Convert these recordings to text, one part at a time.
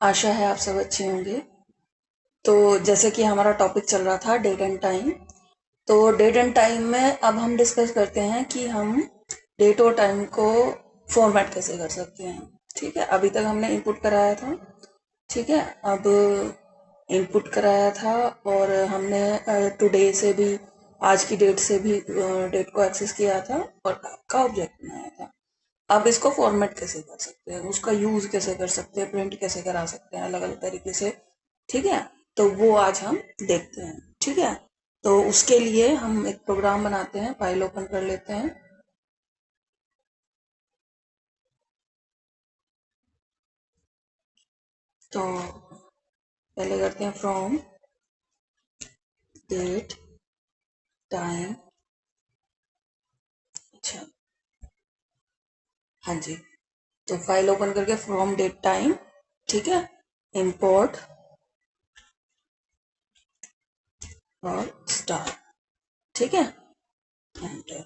आशा है आप सब अच्छे होंगे। तो जैसे कि हमारा टॉपिक चल रहा था डेट एंड टाइम, तो डेट एंड टाइम में अब हम डिस्कस करते हैं कि हम डेट और टाइम को फॉर्मेट कैसे कर सकते हैं। ठीक है, अभी तक हमने इनपुट कराया था। ठीक है, अब इनपुट कराया था और हमने टुडे से भी, आज की डेट से भी डेट को एक्सेस किया था और आपका ऑब्जेक्ट बनाया था। अब इसको फॉर्मेट कैसे कर सकते हैं, उसका यूज कैसे कर सकते हैं, प्रिंट कैसे करा सकते हैं अलग अलग तरीके से। ठीक है, तो वो आज हम देखते हैं। ठीक है, तो उसके लिए हम एक प्रोग्राम बनाते हैं, फाइल ओपन कर लेते हैं। तो पहले करते हैं फ्रॉम डेट टाइम। अच्छा, हाँ जी, तो फाइल ओपन करके फ्रॉम डेट टाइम, ठीक है, इंपोर्ट और स्टार। ठीक है, एंटर।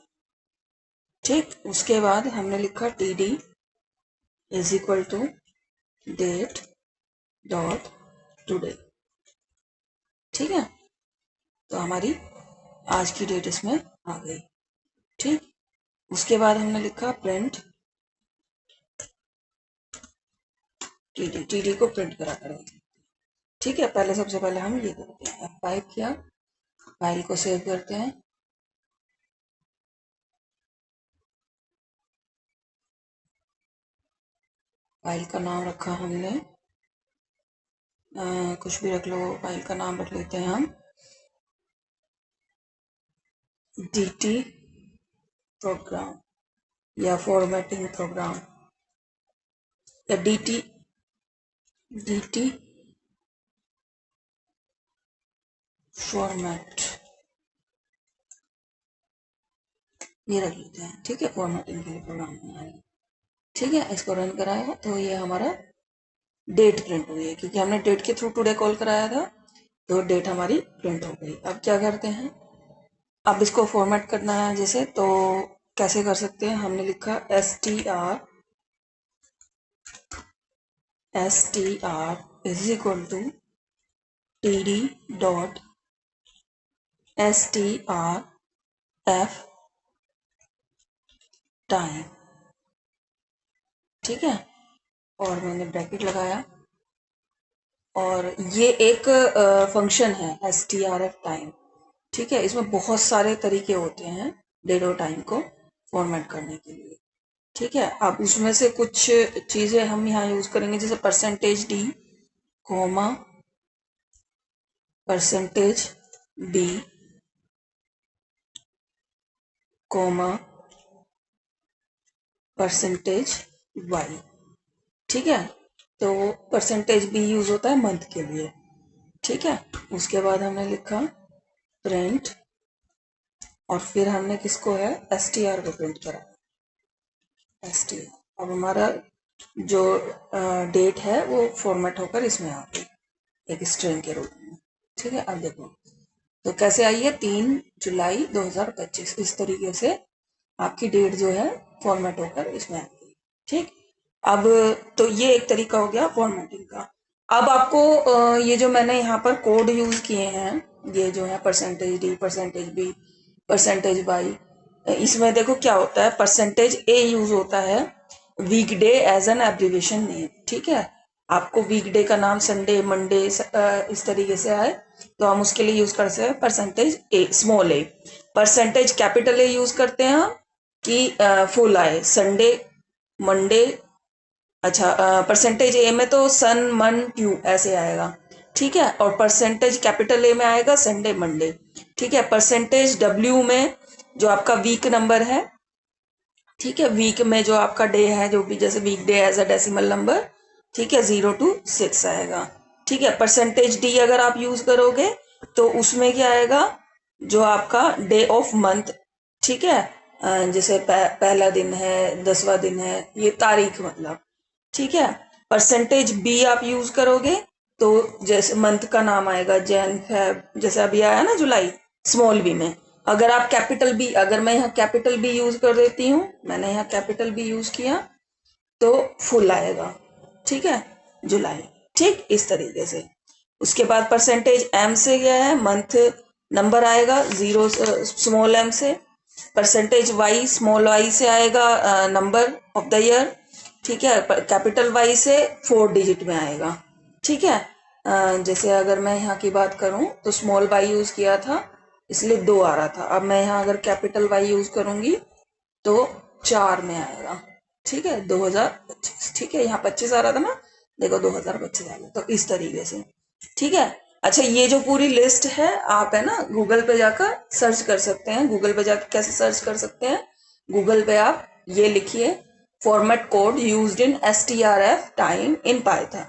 ठीक, उसके बाद हमने लिखा T D is equal to date dot today. ठीक है, तो हमारी आज की डेट इसमें आ गई। ठीक, उसके बाद हमने लिखा प्रिंट टीडी, टीडी को प्रिंट करा करेंगे। ठीक है, पहले सबसे पहले हम ये करते हैं, F5 किया, फाइल को सेव करते हैं। फाइल का नाम रखा हमने कुछ भी रख लो, फाइल का नाम रख लेते हैं हम DT प्रोग्राम या फॉर्मेटिंग प्रोग्राम या DT फॉर्मेट, ये रख लेते हैं। ठीक है, फॉर्मेटिंग के लिए प्रोग्राम बनाया। ठीक है, इसको रन कराया तो ये हमारा डेट प्रिंट हुई है, क्योंकि हमने डेट के थ्रू टुडे कॉल कराया था, तो डेट हमारी प्रिंट हो गई। अब क्या करते हैं, अब इसको फॉर्मेट करना है जैसे, तो कैसे कर सकते हैं। हमने लिखा str is equal to T D dot strf time. ठीक है, और मैंने ब्रैकेट लगाया, और ये एक फंक्शन है strf टाइम। ठीक है, इसमें बहुत सारे तरीके होते हैं डेट और टाइम को फॉर्मेट करने के लिए। ठीक है, अब उसमें से कुछ चीजें हम यहाँ यूज करेंगे, जैसे %d, comma, %b, comma, %y। ठीक है, तो %b यूज होता है मंथ के लिए। ठीक है, उसके बाद हमने लिखा प्रिंट, और फिर हमने किसको है, str को प्रिंट करा, str। अब हमारा जो डेट है वो फॉर्मेट होकर इसमें आ गई एक स्ट्रिंग के रूप में। ठीक है, अब देखो तो कैसे आई है, 3 जुलाई 2025, इस तरीके से आपकी डेट जो है फॉर्मेट होकर इसमें आ गई। ठीक, अब तो ये एक तरीका हो गया फॉर्मेटिंग का। अब आपको ये जो मैंने यहाँ पर कोड यूज किए हैं, ये जो है %d, %b, %y, इसमें देखो क्या होता है, %a यूज होता है weekday as an abbreviation name. ठीक है, आपको वीकडे का नाम संडे, मंडे इस तरीके से आए तो हम उसके लिए यूज कर सकते हैं %a, small A. %Capital A use करते हैं हम कि फुल आए, संडे, मंडे। अच्छा, %a में तो सन, मन, ट्यू ऐसे आएगा। ठीक है, और %कैपिटल ए में आएगा संडे, मंडे। ठीक है, %w में जो आपका वीक नंबर है, ठीक है, वीक में जो आपका डे है, जो भी जैसे week day as a decimal number, ठीक है, 0 to 6 आएगा। ठीक है, %d अगर आप यूज करोगे तो उसमें क्या आएगा, जो आपका डे ऑफ मंथ। ठीक है, जैसे पहला दिन है, 10वां दिन है, ये तारीख मतलब। ठीक है, %b आप यूज करोगे तो जैसे मंथ का नाम आएगा, जैन, फेब, जैसे अभी आया ना जुलाई, स्मॉल बी में। अगर आप कैपिटल बी, अगर मैं यहाँ कैपिटल बी यूज कर देती हूँ, मैंने यहाँ कैपिटल बी यूज किया तो फुल आएगा। ठीक है, जुलाई। ठीक, इस तरीके से। उसके बाद परसेंटेज एम से क्या है, मंथ नंबर आएगा, 0 स्मॉल एम से। परसेंटेज वाई स्मॉल वाई से आएगा नंबर ऑफ द ईयर, ठीक है। कैपिटल वाई से 4 डिजिट में आएगा, ठीक है। जैसे अगर मैं यहाँ की बात करूँ तो स्मॉल वाई यूज किया था इसलिए 2 आ रहा था। अब मैं यहाँ अगर कैपिटल वाई यूज करूंगी तो 4 में आएगा, ठीक है। 2025, ठीक है। यहाँ 25 आ रहा था ना, देखो 2025 आ गया। तो इस तरीके से, ठीक है। अच्छा, ये जो पूरी लिस्ट है आप है ना गूगल पे जाकर सर्च कर सकते हैं। गूगल पे जाकर कैसे सर्च कर सकते हैं, गूगल पे आप ये लिखिए format code used in strf time in Python,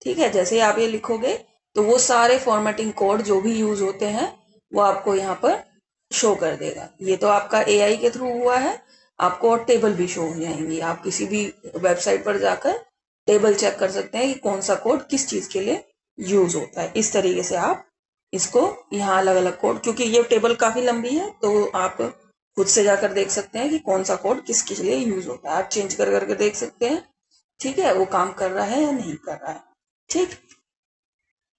ठीक है। जैसे ही आप ये लिखोगे तो वो सारे फॉर्मेटिंग कोड जो भी यूज होते हैं वो आपको यहाँ पर शो कर देगा। ये तो आपका एआई के थ्रू हुआ है, आपको और टेबल भी शो हो जाएंगी। आप किसी भी वेबसाइट पर जाकर टेबल चेक कर सकते हैं कि कौन सा कोड किस चीज के लिए यूज होता है। इस तरीके से आप इसको यहाँ अलग अलग कोड, क्योंकि ये टेबल काफी लंबी है तो आप खुद से जाकर देख सकते हैं कि कौन सा कोड किसके लिए यूज होता है। आप चेंज कर करके देख सकते हैं, ठीक है, वो काम कर रहा है या नहीं कर रहा है, ठीक।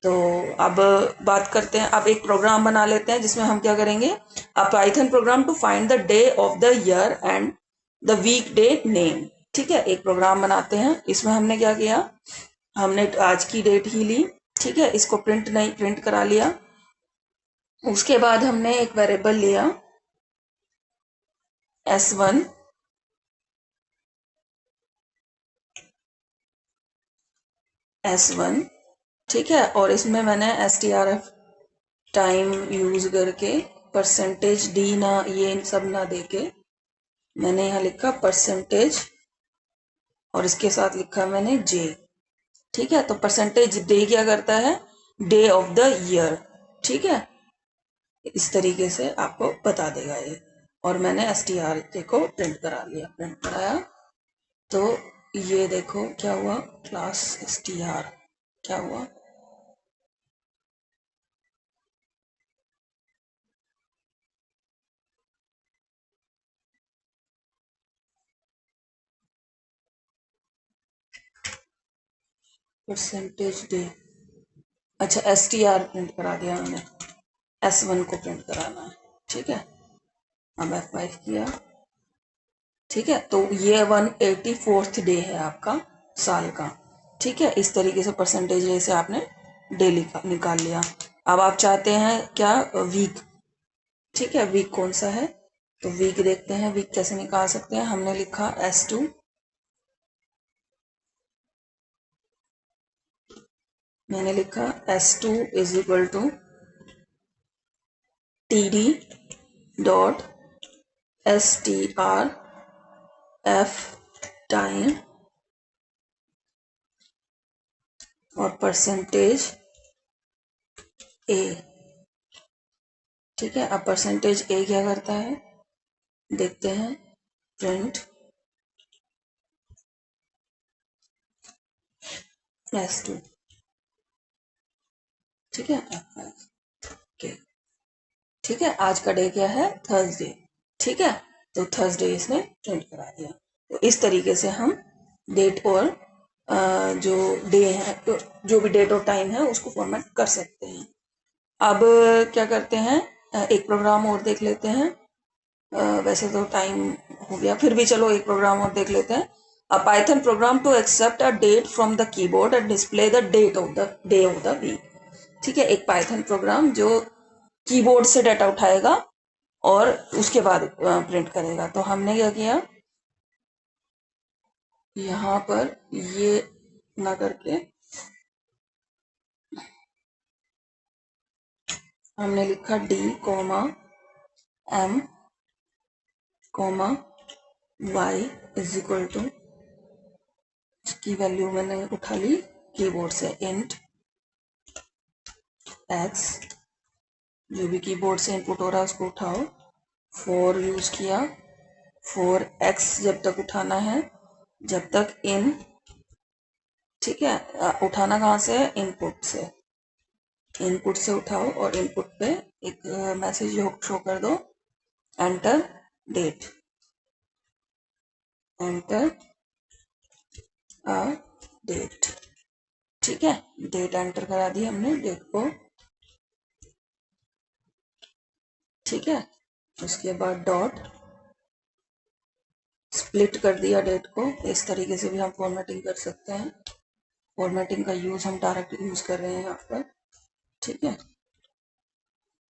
तो अब बात करते हैं, अब एक प्रोग्राम बना लेते हैं जिसमें हम क्या करेंगे, a Python program to find the day of the year and the week day name, ठीक है। एक प्रोग्राम बनाते हैं। इसमें हमने क्या किया, हमने आज की डेट ही ली, ठीक है। इसको प्रिंट करा लिया। उसके बाद हमने एक वेरिएबल लिया S1, S1, ठीक है। और इसमें मैंने strf टाइम यूज करके परसेंटेज डी ना ये सब ना देके मैंने यहाँ लिखा परसेंटेज और इसके साथ लिखा मैंने जे, ठीक है। तो परसेंटेज डे क्या करता है, डे ऑफ द ईयर, ठीक है। इस तरीके से आपको बता देगा ये। और मैंने str को प्रिंट करा लिया, प्रिंट कराया तो ये देखो क्या हुआ, क्लास str क्या हुआ, परसेंटेज डे, अच्छा str प्रिंट करा दिया मैंने, S1 को प्रिंट कराना है, ठीक है। अब F5 किया, ठीक है। तो ये 184th डे है आपका साल का, ठीक है। इस तरीके से परसेंटेज डे से आपने डेली का निकाल लिया। अब आप चाहते हैं क्या, वीक, ठीक है। वीक कौन सा है, तो वीक देखते हैं वीक कैसे निकाल सकते हैं। हमने लिखा S2, मैंने लिखा S2 is equal to TD dot STRF time और परसेंटेज A, ठीक है। अब परसेंटेज A क्या करता है देखते हैं, प्रिंट S2, ठीक है। ओके, ठीक है। आज का डे क्या है, थर्सडे, ठीक है। तो थर्सडे इसने प्रिंट करा दिया। तो इस तरीके से हम डेट और जो डे है तो जो भी डेट और टाइम है उसको फॉर्मेट कर सकते हैं। अब क्या करते हैं, एक प्रोग्राम और देख लेते हैं। वैसे तो टाइम हो गया, फिर भी चलो एक प्रोग्राम और देख लेते हैं। A Python program to accept a date from the keyboard and display the date of the day of the week, ठीक है। एक पाइथन प्रोग्राम जो कीबोर्ड से डाटा उठाएगा और उसके बाद प्रिंट करेगा। तो हमने क्या किया, यहाँ पर ये ना करके हमने लिखा D, M, Y is equal to, की वैल्यू मैंने उठा ली कीबोर्ड से, इंट x, जो भी कीबोर्ड से इनपुट हो रहा है उसको उठाओ। 4 यूज किया, 4x जब तक उठाना है जब तक इन, ठीक है। उठाना कहाँ से है, इनपुट से, इनपुट से उठाओ और इनपुट पे एक मैसेज शो कर दो, enter date, enter a date, ठीक है, डेट एंटर करा दी हमने, डेट को, ठीक है। उसके बाद डॉट, स्प्लिट कर दिया डेट को। इस तरीके से भी हम फॉर्मेटिंग कर सकते हैं। फॉर्मेटिंग का यूज हम डायरेक्ट यूज कर रहे हैं यहाँ पर, ठीक है।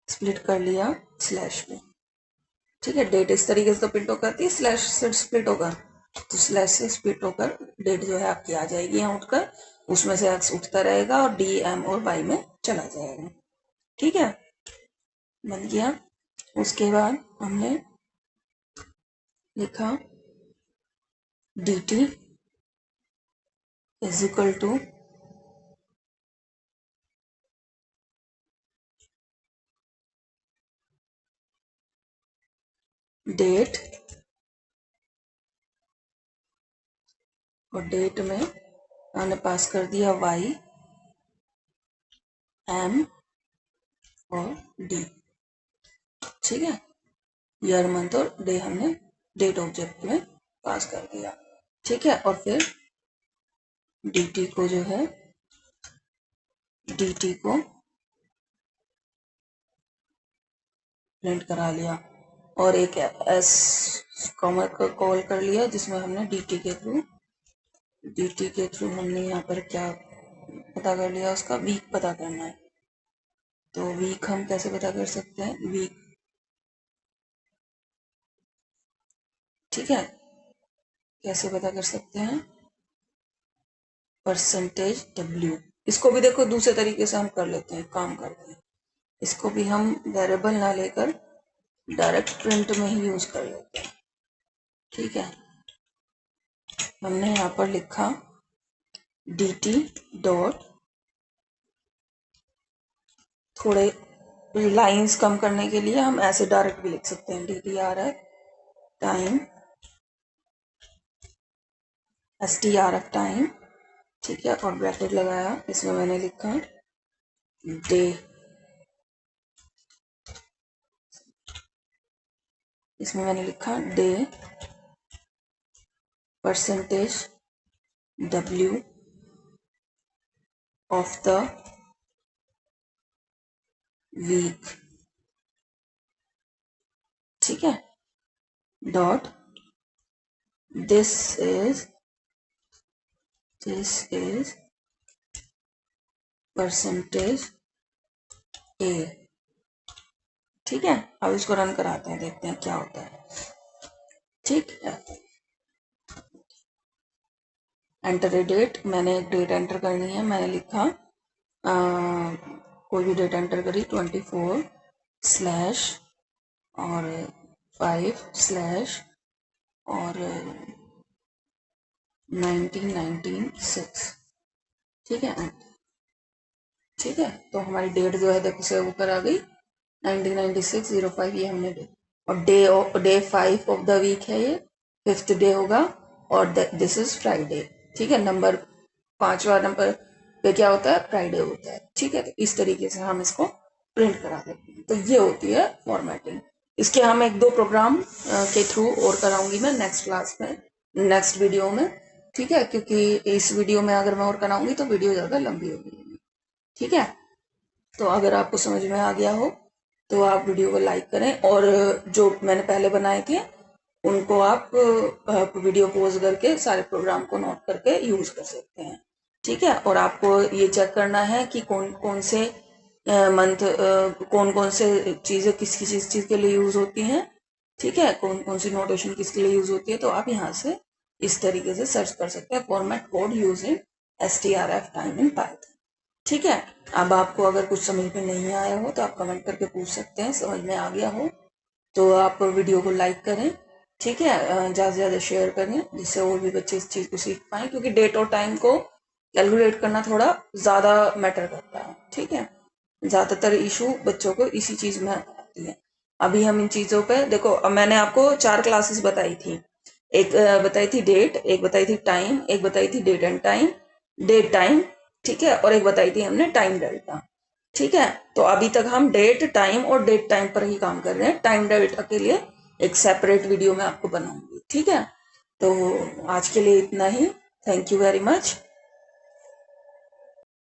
स्प्लिट कर लिया स्लैश में, ठीक है। डेट इस तरीके से तो प्रिंट होकर आती है, स्लैश से स्प्लिट होकर, तो स्लैश से स्प्लिट होकर डेट जो है आपकी आ जाएगी यहाँ उठकर, उसमें से एक्स उठता रहेगा और डी, एम और वाई में चला जाएगा, ठीक है। बन गया। उसके बाद हमने लिखा D T is equal to date, और डेट में हमने पास कर दिया वाई, एम और डी, ठीक है। ईयर, मंथ और डे हमने डेट ऑब्जेक्ट में पास कर दिया, ठीक है। और फिर dt को जो है, dt को प्रिंट करा लिया, और एक एस कॉमा का कॉल कर लिया जिसमें हमने dt के थ्रू हमने यहाँ पर क्या पता कर लिया, उसका वीक पता करना है। तो वीक हम कैसे पता कर सकते हैं, वीक, ठीक है, कैसे पता कर सकते हैं, परसेंटेज w। इसको भी देखो दूसरे तरीके से हम कर लेते हैं, काम करते हैं। इसको भी हम वेरिएबल ना लेकर डायरेक्ट प्रिंट में ही यूज कर लेते हैं, ठीक है। हमने यहाँ पर लिखा dt डॉट, थोड़े लाइंस कम करने के लिए हम ऐसे डायरेक्ट भी लिख सकते हैं, DTRF टाइम, STRF टाइम, ठीक है। और ब्रैकेट लगाया, इसमें मैंने लिखा डे, इसमें मैंने लिखा day percentage W of the week, ठीक है। Dot this is percentage A, ठीक है। अब इसको रन कराते हैं, देखते हैं क्या होता है, ठीक है। एंटर ए डेट, मैंने एक डेट एंटर करनी है, मैंने लिखा कोई भी डेट एंटर करी, 24 स्लैश और 5 स्लैश और 1996, ठीक है। ठीक है, तो हमारी डेट जो है देखो सेव होकर आ गई, 1996-05, ये हमने डेट, और डे 5 ऑफ द वीक है, ये 5th डे होगा, और दिस इज फ्राइडे, ठीक है। नंबर 5वां नंबर पे क्या होता है, फ्राइडे होता है, ठीक है। तो इस तरीके से हम इसको प्रिंट करा देते हैं। तो ये होती है फॉर्मेटिंग। इसके हम 1-2 प्रोग्राम के थ्रू और कराऊंगी मैं नेक्स्ट क्लास में, नेक्स्ट वीडियो में, ठीक है। क्योंकि इस वीडियो में अगर मैं और कराऊंगी तो वीडियो ज्यादा लंबी होगी, ठीक है। तो अगर आपको समझ में आ गया हो तो आप वीडियो को लाइक करें, और जो मैंने पहले बनाए थे उनको आप वीडियो पॉज करके सारे प्रोग्राम को नोट करके यूज कर सकते हैं, ठीक है। और आपको ये चेक करना है कि कौन कौन से मंथ, कौन कौन से चीजें किस किस चीज के लिए यूज होती हैं, ठीक है, कौन कौन सी नोटेशन किसके लिए यूज होती है। तो आप यहाँ से इस तरीके से सर्च कर सकते हैं, format code using STRF time in Python, ठीक है। अब आपको अगर कुछ समझ में नहीं आया हो तो आप कमेंट करके पूछ सकते हैं, समझ में आ गया हो तो आप वीडियो को लाइक करें, ठीक है, ज़्यादा से ज़्यादा शेयर करें जिससे और भी बच्चे इस चीज़ को सीख पाएं, क्योंकि डेट और टाइम को कैलकुलेट करना थोड़ा ज़्यादा मैटर करता है, ठीक है। ज़्यादातर इशू बच्चों को इसी चीज़ में आती है। अभी हम इन चीज़ों पे देखो, अब मैंने आपको 4 क्लासेस बताई थी, एक बताई थी डेट, एक बताई थी टाइम, एक बताई थी date and time, date time, ठीक है, और एक बताई थी हमने टाइम डेल्टा, ठीक है। तो अभी तक हम डेट टाइम और डेट टाइम पर ही काम कर रहे हैं, टाइम डेल्टा के लिए एक सेपरेट वीडियो में आपको बनाऊंगी, ठीक है। तो आज के लिए इतना ही, थैंक यू वेरी मच।